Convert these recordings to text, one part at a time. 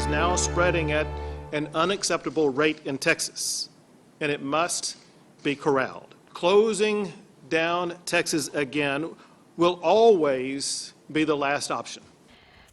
is now spreading at an unacceptable rate in Texas, and it must be corralled. Closing down Texas again will always be the last option.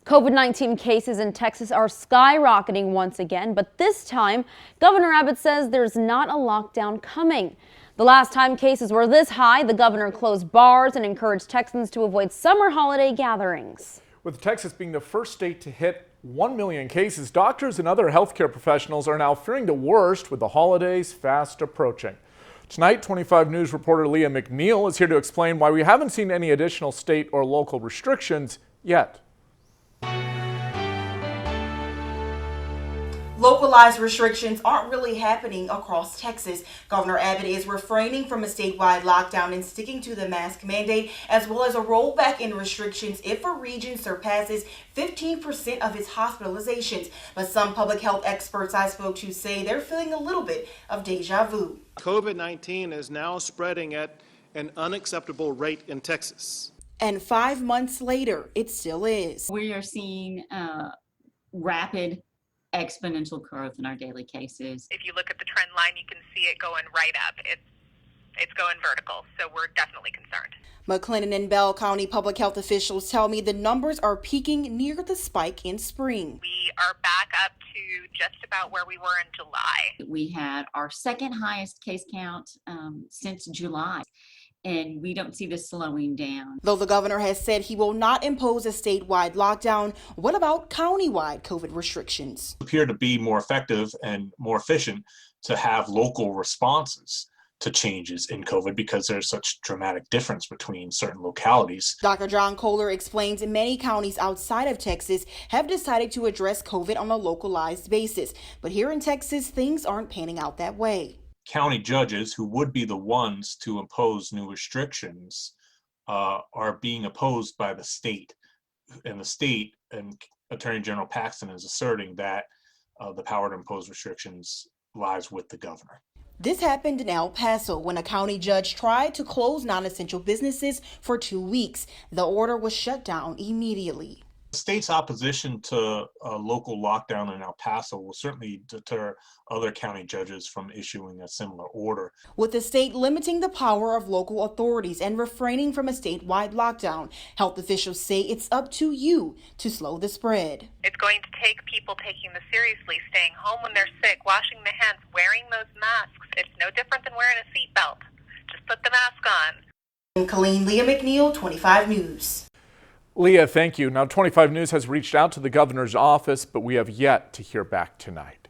COVID-19 cases in Texas are skyrocketing once again, but this time, Governor Abbott says there's not a lockdown coming. The last time cases were this high, the governor closed bars and encouraged Texans to avoid summer holiday gatherings. With Texas being the first state to hit 1 million cases, doctors and other healthcare professionals are now fearing the worst with the holidays fast approaching. Tonight, 25 News reporter Leah McNeil is here to explain why we haven't seen any additional state or local restrictions yet. Localized restrictions aren't really happening across Texas. Governor Abbott is refraining from a statewide lockdown and sticking to the mask mandate, as well as a rollback in restrictions if a region surpasses 15% of its hospitalizations. But some public health experts I spoke to say they're feeling a little bit of deja vu. COVID-19 is now spreading at an unacceptable rate in Texas. And 5 months later, it still is. We are seeing rapid exponential growth in our daily cases. If you look at the trend line, you can see it going right up. It's going vertical, so we're definitely concerned. McLennan and Bell County public health officials tell me the numbers are peaking near the spike in spring. We are back up to just about where we were in July. We had our second highest case count since July, and we don't see this slowing down. Though the governor has said he will not impose a statewide lockdown, what about countywide COVID restrictions? Appear to be more effective and more efficient to have local responses to changes in COVID because there's such dramatic difference between certain localities. Dr. John Kohler explains many counties outside of Texas have decided to address COVID on a localized basis. But here in Texas, things aren't panning out that way. County judges, who would be the ones to impose new restrictions, are being opposed by the state. And the state and Attorney General Paxton is asserting that the power to impose restrictions lies with the governor. This happened in El Paso when a county judge tried to close non-essential businesses for 2 weeks. The order was shut down immediately. The state's opposition to a local lockdown in El Paso will certainly deter other county judges from issuing a similar order. With the state limiting the power of local authorities and refraining from a statewide lockdown, health officials say it's up to you to slow the spread. It's going to take people taking this seriously, staying home when they're sick, washing their hands, wearing those masks. It's no different than wearing a seatbelt. Just put the mask on. In Killeen, Leah McNeil, 25 News. Leah, thank you. Now, 25 News has reached out to the governor's office, but we have yet to hear back tonight.